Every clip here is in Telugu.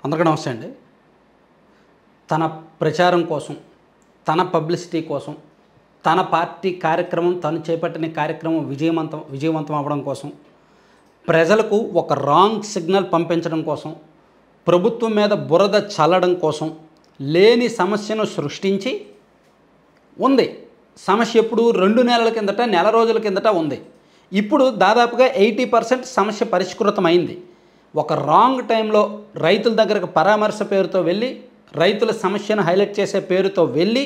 అందరికీ నమస్తే అండి. తన ప్రచారం కోసం, తన పబ్లిసిటీ కోసం, తన పార్టీ కార్యక్రమం, తను చేపట్టిన కార్యక్రమం విజయవంతం అవ్వడం కోసం, ప్రజలకు ఒక రాంగ్ సిగ్నల్ పంపించడం కోసం, ప్రభుత్వం మీద బురద చల్లడం కోసం లేని సమస్యను సృష్టించి ఉంది. సమస్య ఎప్పుడు 2 నెలల కిందట, నెల రోజుల కిందట ఉంది. ఇప్పుడు దాదాపుగా 80% సమస్య పరిష్కృతమైంది. ఒక రాంగ్ టైంలో రైతుల దగ్గరకు పరామర్శ పేరుతో వెళ్ళి, రైతుల సమస్యను హైలైట్ చేసే పేరుతో వెళ్ళి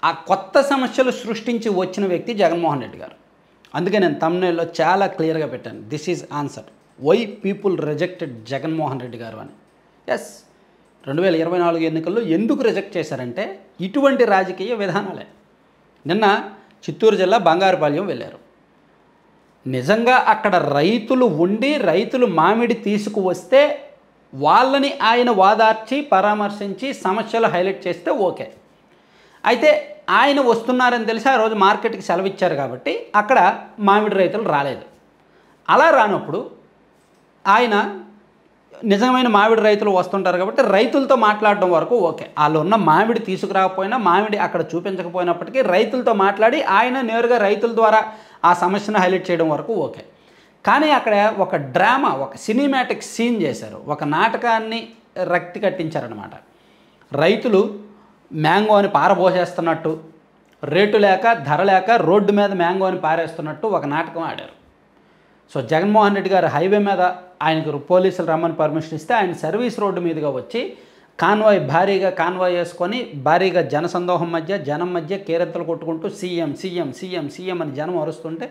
ఆ కొత్త సమస్యలు సృష్టించి వచ్చిన వ్యక్తి జగన్మోహన్ రెడ్డి గారు. అందుకే నేను థంబ్నెయిల్లో చాలా క్లియర్గా పెట్టాను, this is answer why people rejected Jaganmohan Reddy గారు అని. ఎస్, 2024 ఎన్నికల్లో ఎందుకు రిజెక్ట్ చేశారంటే ఇటువంటి రాజకీయ విధానాలే. నిన్న చిత్తూరు జిల్లా బంగారుపాళ్యం వెళ్ళారు. నిజంగా అక్కడ రైతులు ఉండి రైతులు మామిడి తీసుకువస్తే వాళ్ళని ఆయన వాదార్చి పరామర్శించి సమస్యలు హైలైట్ చేస్తే ఓకే. అయితే ఆయన వస్తున్నారని తెలిసి ఆ రోజు మార్కెట్కి సెలవు ఇచ్చారు కాబట్టి అక్కడ మామిడి రైతులు రాలేదు. అలా రానప్పుడు ఆయన నిజమైన మామిడి రైతులు వస్తుంటారు కాబట్టి రైతులతో మాట్లాడడం వరకు ఓకే. వాళ్ళు ఉన్న మామిడి తీసుకురాకపోయినా, మామిడి అక్కడ చూపించకపోయినప్పటికీ రైతులతో మాట్లాడి ఆయన నేరుగా రైతుల ద్వారా ఆ సమస్యను హైలైట్ చేయడం వరకు ఓకే. కానీ అక్కడ ఒక డ్రామా, ఒక సినిమాటిక్ సీన్ చేశారు, ఒక నాటకాన్ని రక్తి కట్టించారనమాట. రైతులు మ్యాంగోని పారబోసేస్తున్నట్టు, రేటు లేక ధర లేక రోడ్డు మీద మ్యాంగోని పారేస్తున్నట్టు ఒక నాటకం ఆడారు. సో జగన్మోహన్ రెడ్డి గారు హైవే మీద ఆయనకు పోలీసులు రమ్మని పర్మిషన్ ఇస్తే ఆయన సర్వీస్ రోడ్డు మీదుగా వచ్చి భారీగా కాన్వాయ్ వేసుకొని భారీగా జనసందోహం మధ్య, జనం మధ్య కేరెత్తలు కొట్టుకుంటూ సీఎం సీఎం సీఎం సీఎం అని జనం అరుస్తుంటే,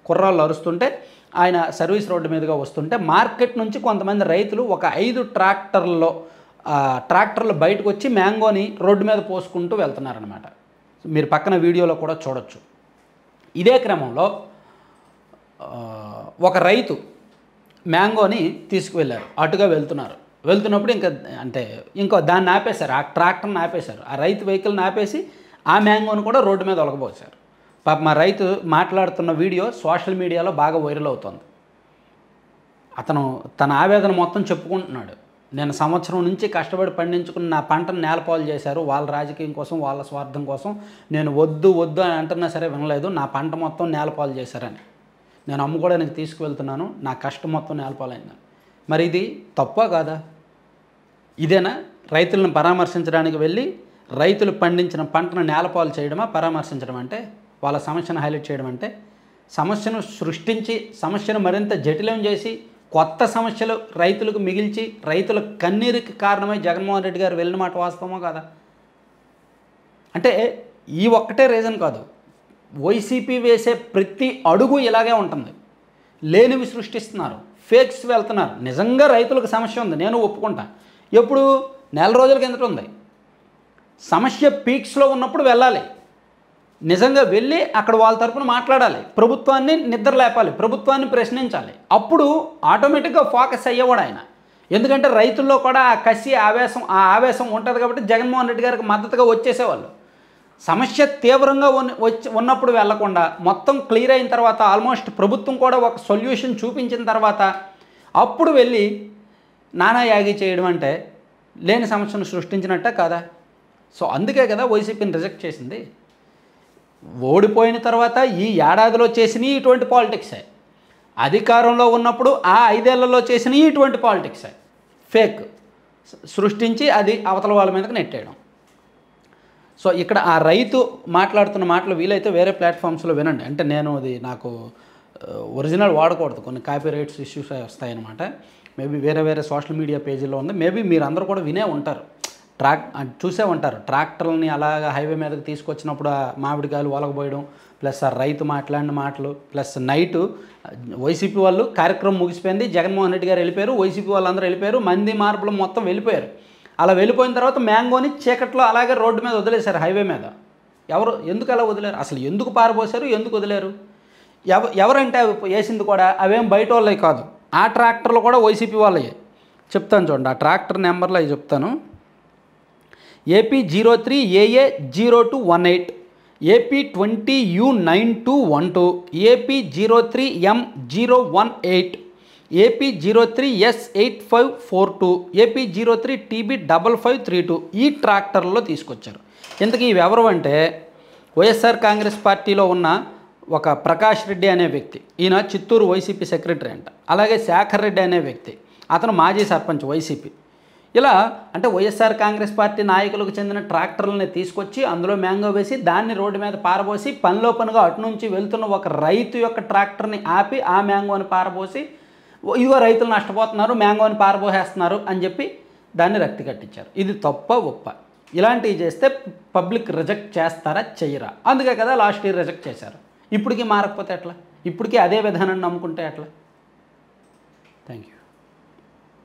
కుర్రాళ్ళు అరుస్తుంటే ఆయన సర్వీస్ రోడ్డు మీదుగా వస్తుంటే మార్కెట్ నుంచి కొంతమంది రైతులు ఒక 5 ట్రాక్టర్లు బయటకు వచ్చి మ్యాంగోని రోడ్డు మీద పోసుకుంటూ వెళ్తున్నారనమాట. మీరు పక్కన వీడియోలో కూడా చూడొచ్చు. ఇదే క్రమంలో ఒక రైతు మ్యాంగోని తీసుకువెళ్ళారు, అటుగా వెళ్తున్నప్పుడు ఇంకో దాన్ని ఆపేశారు, ఆ ట్రాక్టర్ని ఆపేశారు, ఆ రైతు వెహికల్ని ఆపేసి ఆ మ్యాంగోని కూడా రోడ్డు మీద ఒలగబోసారు. పాప మా రైతు మాట్లాడుతున్న వీడియో సోషల్ మీడియాలో బాగా వైరల్ అవుతుంది. అతను తన ఆవేదన మొత్తం చెప్పుకుంటున్నాడు. నేను సంవత్సరం నుంచి కష్టపడి పండించుకున్న నా పంటను నేలపాలు చేశారు, వాళ్ళ రాజకీయం కోసం, వాళ్ళ స్వార్థం కోసం. నేను వద్దు అని అంటున్నా సరే వినలేదు, నా పంట మొత్తం నేలపాలు చేశారని. నేను అమ్ముకోవడానికి తీసుకువెళ్తున్నాను, నా కష్టం మొత్తం నేలపాలైందని. మరి ఇది తప్పా కాదా? ఇదేనా రైతులను పరామర్శించడానికి వెళ్ళి రైతులు పండించిన పంటను నేలపాలు చేయడమా పరామర్శించడం అంటే? వాళ్ళ సమస్యను హైలైట్ చేయడం అంటే? సమస్యను సృష్టించి సమస్యను మరింత జటిలం చేసి కొత్త సమస్యలు రైతులకు మిగిల్చి రైతుల కన్నీరుకి కారణమై జగన్మోహన్ రెడ్డి గారు వెళ్ళిన మాట వాస్తవమో కాదా? అంటే ఈ ఒక్కటే రీజన్ కాదు, వైసీపీ వేసే ప్రతి అడుగు ఇలాగే ఉంటుంది. లేనివి సృష్టిస్తున్నారు, ఫేక్స్ వెళ్తున్నారు. నిజంగా రైతులకు సమస్య ఉంది, నేను ఒప్పుకుంటా. ఎప్పుడు? నెల రోజుల కిందట ఉంది. సమస్య పీక్స్లో ఉన్నప్పుడు వెళ్ళాలి, నిజంగా వెళ్ళి అక్కడ వాళ్ళ తరపున మాట్లాడాలి, ప్రభుత్వాన్ని నిద్రలేపాలి, ప్రభుత్వాన్ని ప్రశ్నించాలి. అప్పుడు ఆటోమేటిక్గా ఫోకస్ అయ్యేవాడు ఆయన. ఎందుకంటే రైతుల్లో కూడా ఆ కసి, ఆవేశం ఉంటుంది కాబట్టి జగన్మోహన్ రెడ్డి గారికి మద్దతుగా వచ్చేసేవాళ్ళు. సమస్య తీవ్రంగా ఉన్నప్పుడు వెళ్లకుండా మొత్తం క్లియర్ అయిన తర్వాత, ఆల్మోస్ట్ ప్రభుత్వం కూడా ఒక సొల్యూషన్ చూపించిన తర్వాత అప్పుడు వెళ్ళి నానాయాగి చేయడం అంటే లేని సమస్యను సృష్టించినట్టే కాదా? సో అందుకే కదా వైసీపీని రిజెక్ట్ చేసింది. ఓడిపోయిన తర్వాత ఈ ఏడాదిలో చేసినవి ఇటువంటి పాలిటిక్సే, అధికారంలో ఉన్నప్పుడు ఆ 5 ఏళ్లలో చేసినవి ఇటువంటి పాలిటిక్సే. ఫేక్ సృష్టించి అది అవతల వాళ్ళ మీదకి నెట్టేయడం. సో ఇక్కడ ఆ రైతు మాట్లాడుతున్న మాటలు వీలైతే వేరే ప్లాట్ఫామ్స్లో వినండి. అంటే నేను అది నాకు ఒరిజినల్ వాడకూడదు, కొన్ని కాపీ రైట్స్ ఇష్యూస్ వస్తాయన్నమాట. మేబీ వేరే సోషల్ మీడియా పేజీలో ఉంది, మేబీ మీరు అందరూ కూడా వినే ఉంటారు, చూసే ఉంటారు. ట్రాక్టర్లని అలాగా హైవే మీదకి తీసుకొచ్చినప్పుడు ఆ మామిడికాయలు ఒలగబోయడం, ప్లస్ ఆ రైతు మాట్లాడిన మాటలు, ప్లస్ నైటు వైసీపీ వాళ్ళు కార్యక్రమం ముగిసిపోయింది, జగన్మోహన్ రెడ్డి గారు వెళ్ళిపోయారు, వైసీపీ వాళ్ళందరూ వెళ్ళిపోయారు, మంది మార్పులు మొత్తం వెళ్ళిపోయారు. అలా వెళ్ళిపోయిన తర్వాత మ్యాంగోని చీకట్లో అలాగే రోడ్డు మీద వదిలేశారు, హైవే మీద. ఎందుకు అలా వదిలేరు? అసలు ఎందుకు పారబోసారు, ఎందుకు వదిలేరు? ఎవరంటే అవి వేసింది కూడా అవేం బయట వాళ్ళవి కాదు, ఆ ట్రాక్టర్లు కూడా వైసీపీ వాళ్ళవి. చెప్తాను చూడండి, ఆ ట్రాక్టర్ నెంబర్లు అవి చెప్తాను. AP 03AA 0218, AP 20U9212, AP 03M 018, AP03S8542, AP03TB5532 ఈ ట్రాక్టర్లో తీసుకొచ్చారు. ఇంతకీ ఇవి ఎవరు అంటే వైఎస్ఆర్ కాంగ్రెస్ పార్టీలో ఉన్న ఒక ప్రకాష్ రెడ్డి అనే వ్యక్తి, ఈయన చిత్తూరు వైసీపీ సెక్రటరీ అంట. అలాగే శేఖర్ రెడ్డి అనే వ్యక్తి, అతను మాజీ సర్పంచ్ వైసీపీ. ఇలా అంటే వైఎస్ఆర్ కాంగ్రెస్ పార్టీ నాయకులకు చెందిన ట్రాక్టర్లని తీసుకొచ్చి అందులో మ్యాంగో వేసి దాన్ని రోడ్డు మీద పారబోసి పనిలో పనిగా అటు నుంచి వెళ్తున్న ఒక రైతు యొక్క ట్రాక్టర్ని ఆపి ఆ మ్యాంగోని పారబోసి ఇదిగో రైతులు నష్టపోతున్నారు, మ్యాంగోని పారబోసేస్తున్నారు అని చెప్పి దాన్ని రక్తి కట్టించారు. ఇది తప్ప ఒప్ప? ఇలాంటివి చేస్తే పబ్లిక్ రిజెక్ట్ చేస్తారా చెయ్యరా? అందుకే కదా లాస్ట్ ఇయర్ రిజెక్ట్ చేశారు. ఇప్పటికీ మారకపోతే ఎట్లా? ఇప్పటికీ అదే విధానాన్ని నమ్ముకుంటే ఎట్లా? Thank you.